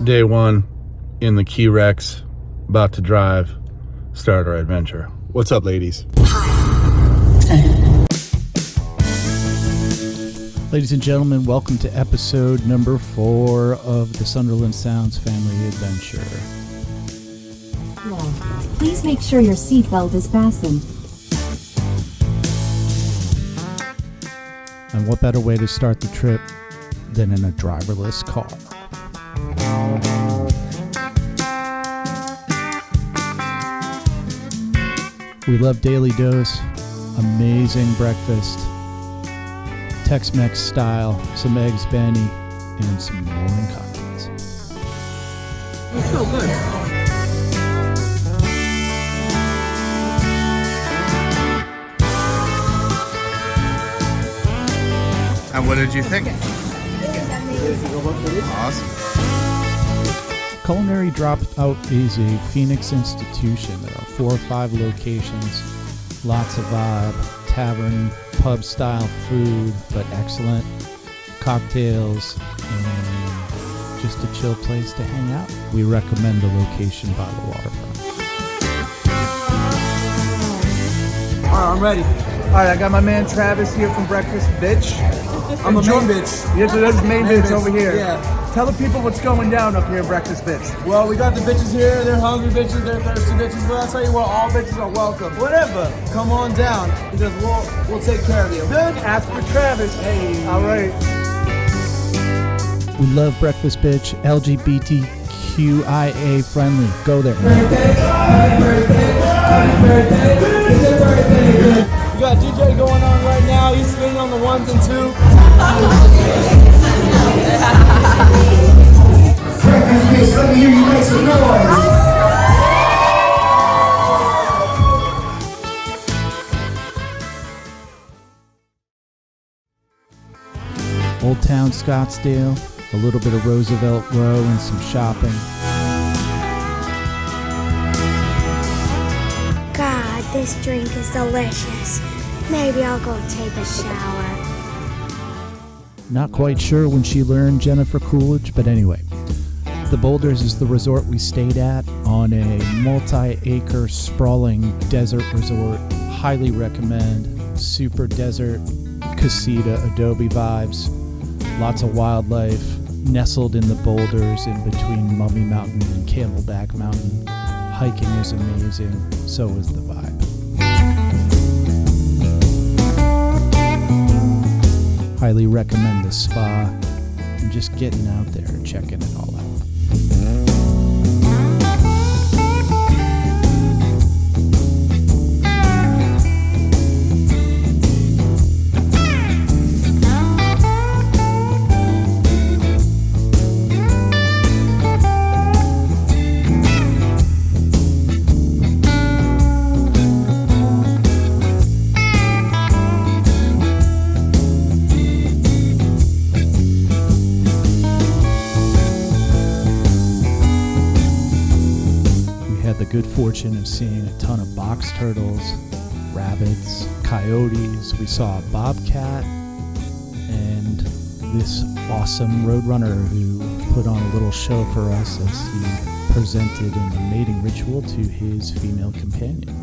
Day one in the Key Rex, about to start our adventure. What's up, ladies? Ladies and gentlemen, welcome to episode number 4 of the Sunderland Sounds family adventure. Please make sure your seatbelt is fastened. And what better way to start the trip than in a driverless car? We love Daily Dose, amazing breakfast, Tex-Mex style, some eggs Benny, and some morning cocktails. It's so good. And what did you think? Awesome. Culinary Droput AZ, Phoenix institution. There are 4 or 5 locations, lots of vibe, tavern, pub style food, but excellent cocktails, and just a chill place to hang out. We recommend the location by the waterfront. All right, I'm ready. All right, I got my man Travis here from Breakfast Bitch. I'm a main bitch. Yes, it is main bitch over here. Yeah. Tell the people what's going down up here in Breakfast Bitch. Well, we got the bitches here. They're hungry bitches. They're thirsty bitches. But I'll tell you what, all bitches are welcome. Whatever. Come on down because we'll take care of you. Good. Ask for Travis. Hey. All right. We love Breakfast Bitch, LGBTQIA friendly. Go there. We got DJ going on right now. He's spinning on the 1s and 2s. Breakfast Bitch, let me hear you make some noise. Old Town Scottsdale, a little bit of Roosevelt Row and some shopping. God, this drink is delicious. Maybe I'll go take a shower. Not quite sure when she learned Jennifer Coolidge, but anyway. The Boulders is the resort we stayed at on a multi-acre sprawling desert resort. Highly recommend. Super desert, casita, adobe vibes. Lots of wildlife nestled in the boulders in between Mummy Mountain and Camelback Mountain. Hiking is amazing, so is the vibe. Highly recommend the spa and just getting out there and checking it all out. Good fortune of seeing a ton of box turtles, rabbits, coyotes. We saw a bobcat and this awesome roadrunner who put on a little show for us as he presented in a mating ritual to his female companion.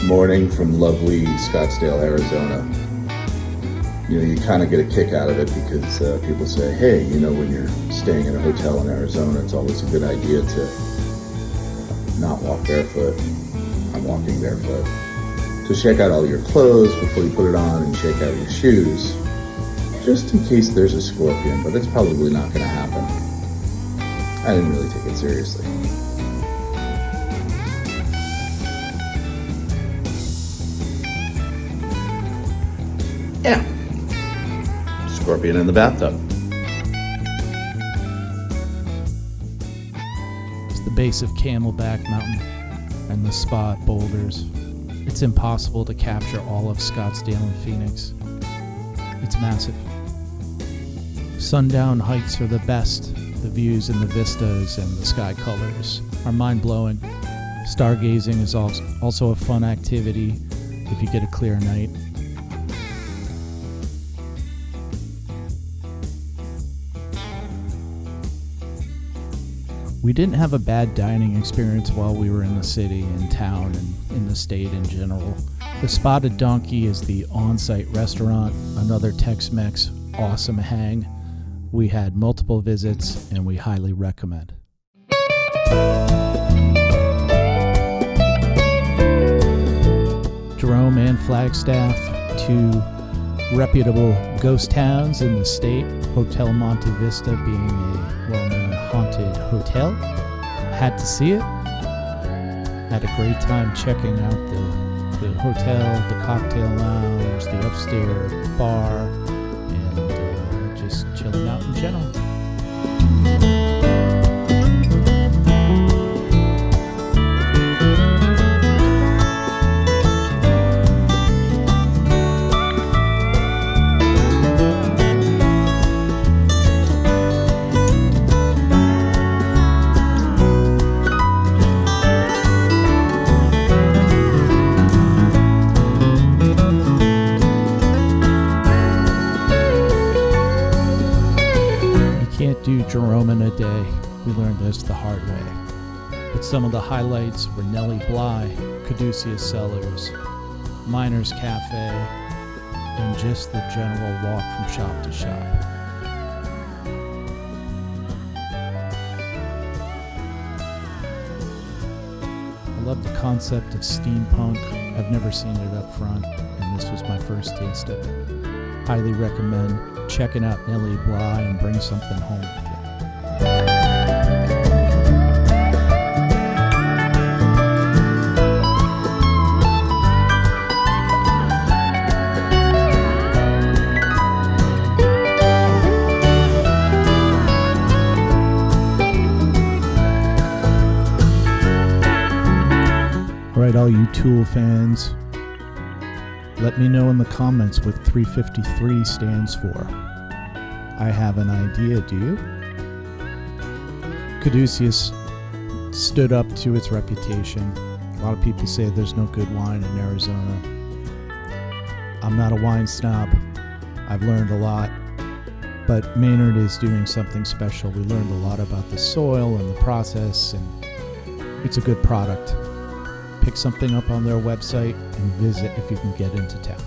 Morning from lovely Scottsdale, Arizona. You know, you kind of get a kick out of it because people say, hey, you know, when you're staying in a hotel in Arizona, it's always a good idea to not walk barefoot. I'm walking barefoot. So check out all your clothes before you put it on and check out your shoes. just in case there's a scorpion, but it's probably not going to happen. I didn't really take it seriously. Yeah. Scorpion in the bathtub. It's the base of Camelback Mountain and the spot Boulders. It's impossible to capture all of Scottsdale and Phoenix. It's massive. Sundown hikes are the best. The views and the vistas and the sky colors are mind-blowing. Stargazing is also a fun activity if you get a clear night. We didn't have a bad dining experience while we were in the city, in town, and in the state in general. The Spotted Donkey is the on-site restaurant, another Tex-Mex awesome hang. We had multiple visits, and we highly recommend. Jerome and Flagstaff, two reputable ghost towns in the state, Hotel Monte Vista being a well-known haunted hotel. Had to see it. Had a great time checking out the hotel, the cocktail lounge, the upstairs bar, and just chilling out in general. Do Jerome in a day. We learned this the hard way. But some of the highlights were Nellie Bly, Caduceus Cellars, Miners Cafe, and just the general walk from shop to shop. I love the concept of steampunk. I've never seen it up front, and this was my first taste of it. Highly recommend checking out Nellie Bly and bring something home with you. All right, all you Tool fans, let me know in the comments what 353 stands for. I have an idea, do you? Caduceus stood up to its reputation. A lot of people say there's no good wine in Arizona. I'm not a wine snob. I've learned a lot. But Maynard is doing something special. We learned a lot about the soil and the process, and it's a good product. Pick something up on their website and visit if you can get into town.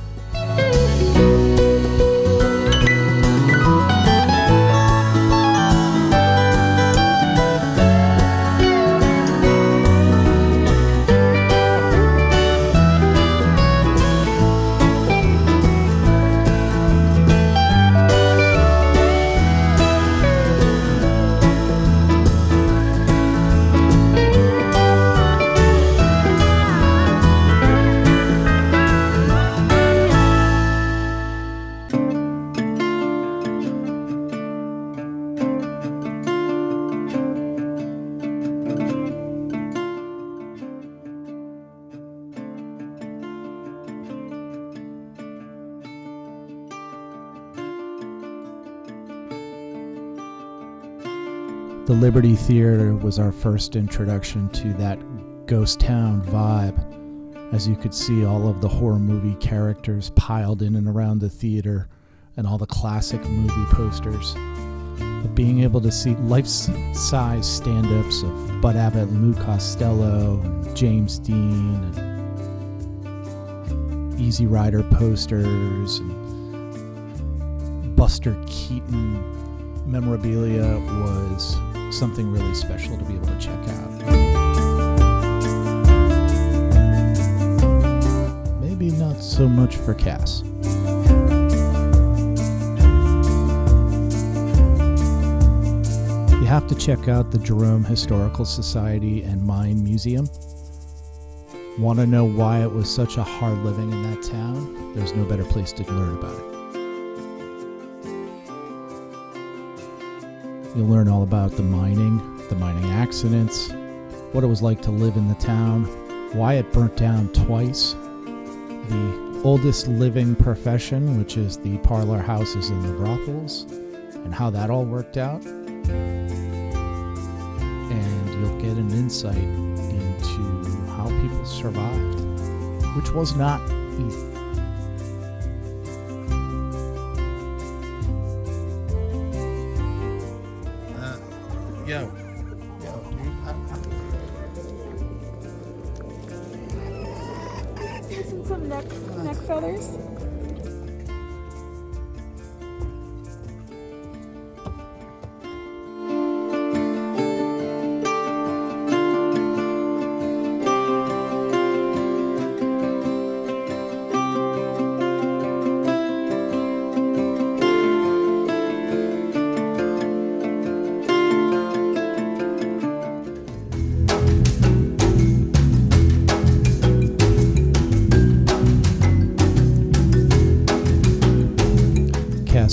The Liberty Theater was our first introduction to that ghost town vibe. As you could see, all of the horror movie characters piled in and around the theater, and all the classic movie posters. But being able to see life-size stand-ups of Bud Abbott and Lou Costello, and James Dean, and Easy Rider posters, and Buster Keaton memorabilia was something really special to be able to check out. Maybe not so much for Cass. have to check out the Jerome Historical Society and Mine Museum. Want to know why it was such a hard living in that town? There's no better place to learn about it. You'll learn all about the mining accidents, what it was like to live in the town, why it burnt down twice, the oldest living profession, which is the parlor houses and the brothels, and how that all worked out. And you'll get an insight into how people survived, which was not easy. Yo, dude. Isn't some neck feathers?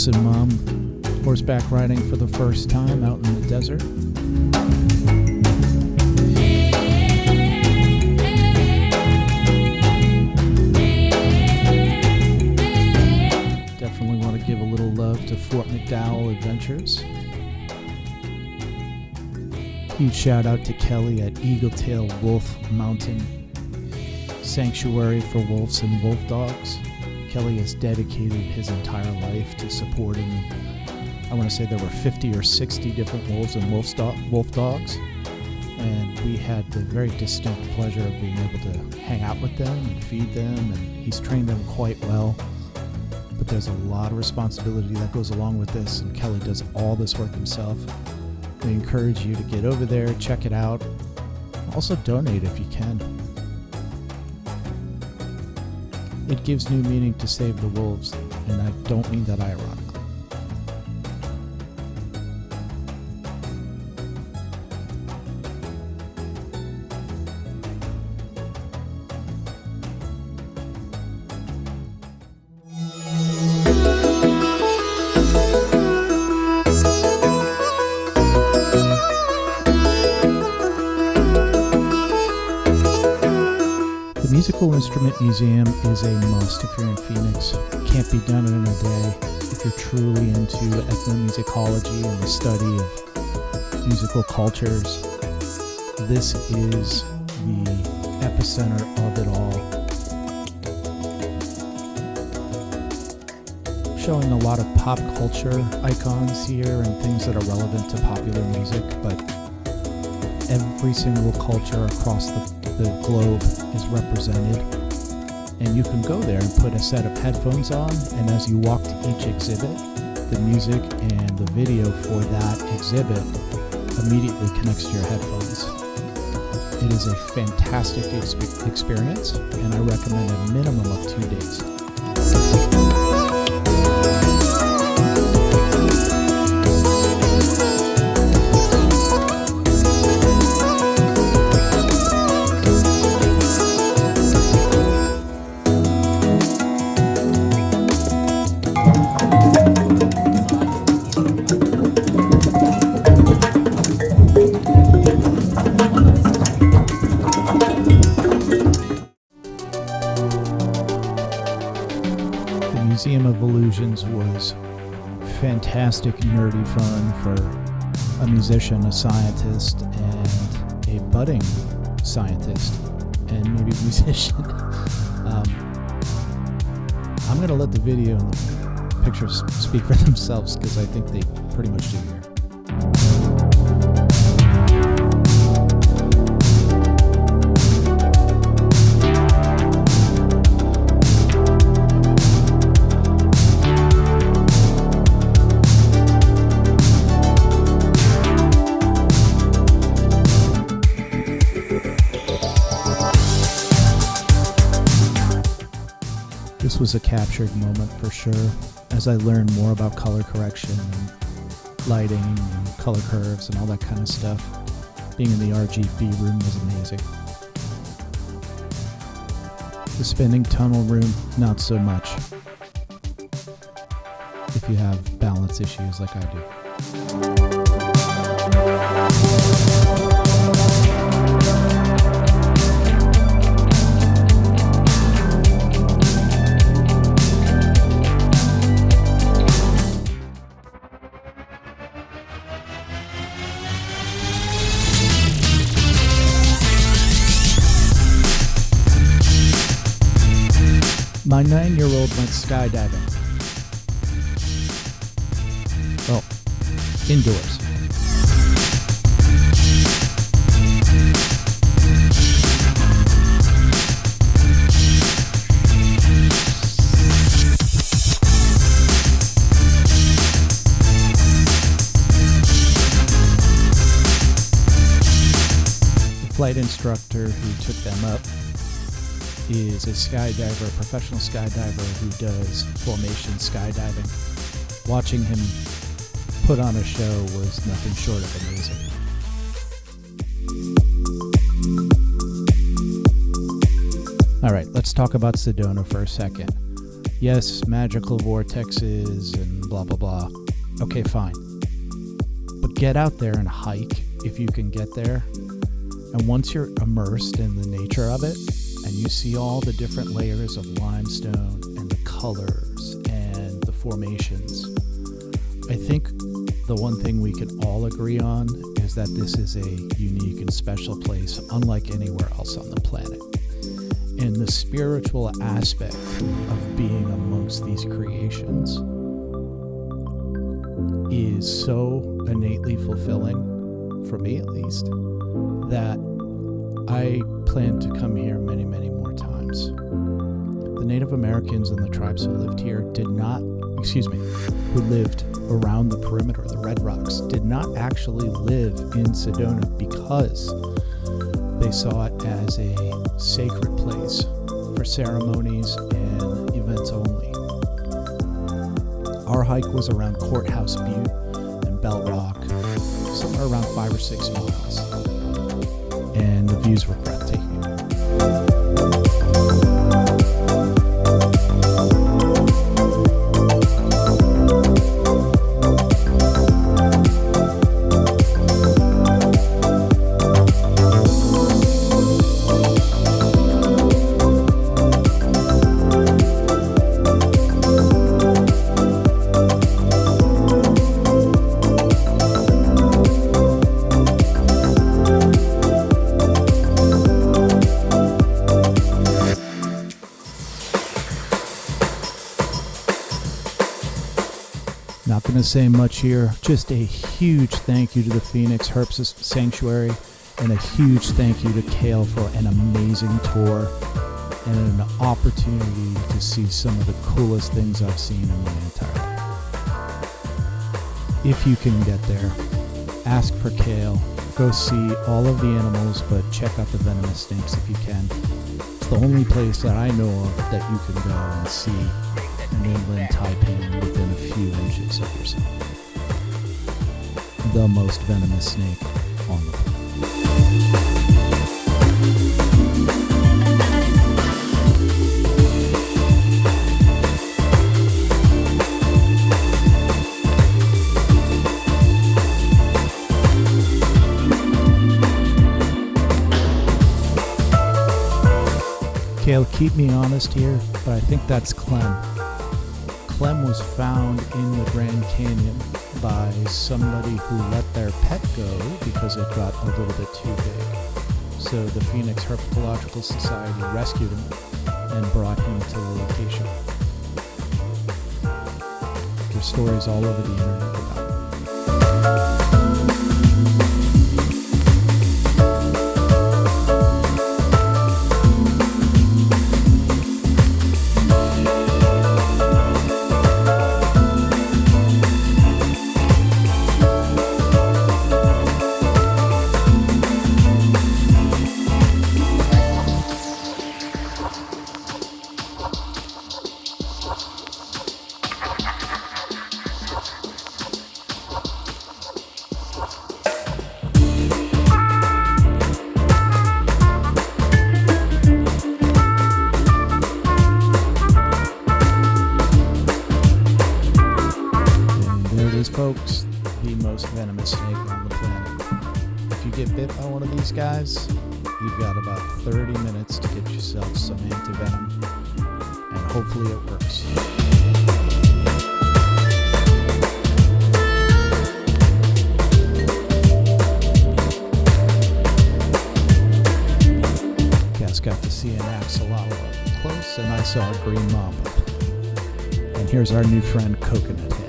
And Mom horseback riding for the first time out in the desert. Definitely want to give a little love to FortMcDowell Adventures. Huge shout out to Kelly at Eagletail Wolf Mountain Sanctuary for Wolves and Wolf Dogs. Kelly has dedicated his entire life to supporting, I want to say there were 50 or 60 different wolves and wolf dogs, and we had the very distinct pleasure of being able to hang out with them and feed them, and he's trained them quite well. But there's a lot of responsibility that goes along with this, and Kelly does all this work himself. We encourage you to get over there, check it out. Also donate if you can. It gives new meaning to Save the Wolves, and I don't mean that ironically. The Musical Instrument Museum is a must if you're in Phoenix. It can't be done in a day if you're truly into ethnomusicology and the study of musical cultures. This is the epicenter of it all. Showing a lot of pop culture icons here and things that are relevant to popular music, but every single culture across the globe is represented, and you can go there and put a set of headphones on, and as you walk to each exhibit, the music and the video for that exhibit immediately connects to your headphones. It is a fantastic experience, and I recommend a minimum of 2 days. Museum of Illusions was fantastic, nerdy fun for a musician, a scientist, and a budding scientist, and maybe musician. I'm going to let the video and the pictures speak for themselves because I think they pretty much do here. This was a captured moment for sure, as I learned more about color correction and lighting and color curves and all that kind of stuff. Being in the RGB room was amazing. The spinning tunnel room, not so much. If you have balance issues like I do. My 9-year-old went skydiving. Well, indoors. The flight instructor who took them up is a skydiver, a professional skydiver who does formation skydiving. Watching him put on a show was nothing short of amazing. All right, let's talk about Sedona for a second. Yes, magical vortexes and blah, blah, blah. Okay, fine. But get out there and hike if you can get there. And once you're immersed in the nature of it, and you see all the different layers of limestone and the colors and the formations, I think the one thing we can all agree on is that this is a unique and special place, unlike anywhere else on the planet. And the spiritual aspect of being amongst these creations is so innately fulfilling, for me at least, that I plan to come here many, many more times. The Native Americans and the tribes who lived here who lived around the perimeter, the Red Rocks, did not actually live in Sedona because they saw it as a sacred place for ceremonies and events only. Our hike was around Courthouse Butte and Bell Rock, somewhere around 5 or 6 miles. And the views were breathtaking. Not going to say much here. Just a huge thank you to the Phoenix Herp Sanctuary and a huge thank you to Kale for an amazing tour and an opportunity to see some of the coolest things I've seen in my entire life. If you can get there, ask for Kale. Go see all of the animals, but check out the venomous snakes if you can. It's the only place that I know of that you can go and see an inland taipan within a few inches of yourself. The most venomous snake on the planet. Kale, keep me honest here, but I think that's Clem. Clem was found in the Grand Canyon by somebody who let their pet go because it got a little bit too big. So the Phoenix Herpetological Society rescued him and brought him to the location. There's stories all over the internet about it. snakes, the most venomous snake on the planet. If you get bit by one of these guys, you've got about 30 minutes to get yourself some antivenom, and hopefully it works. Cass got to see an axolotl up close, and I saw a green mamba. And here's our new friend, Coconut Head.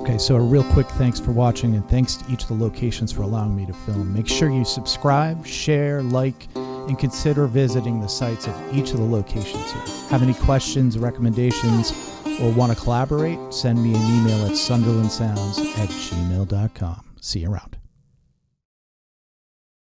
Okay, so a real quick thanks for watching, and thanks to each of the locations for allowing me to film. Make sure you subscribe, share, like, and consider visiting the sites of each of the locations here. Have any questions, recommendations, or want to collaborate? Send me an email at sunderlandsounds@gmail.com. See you around.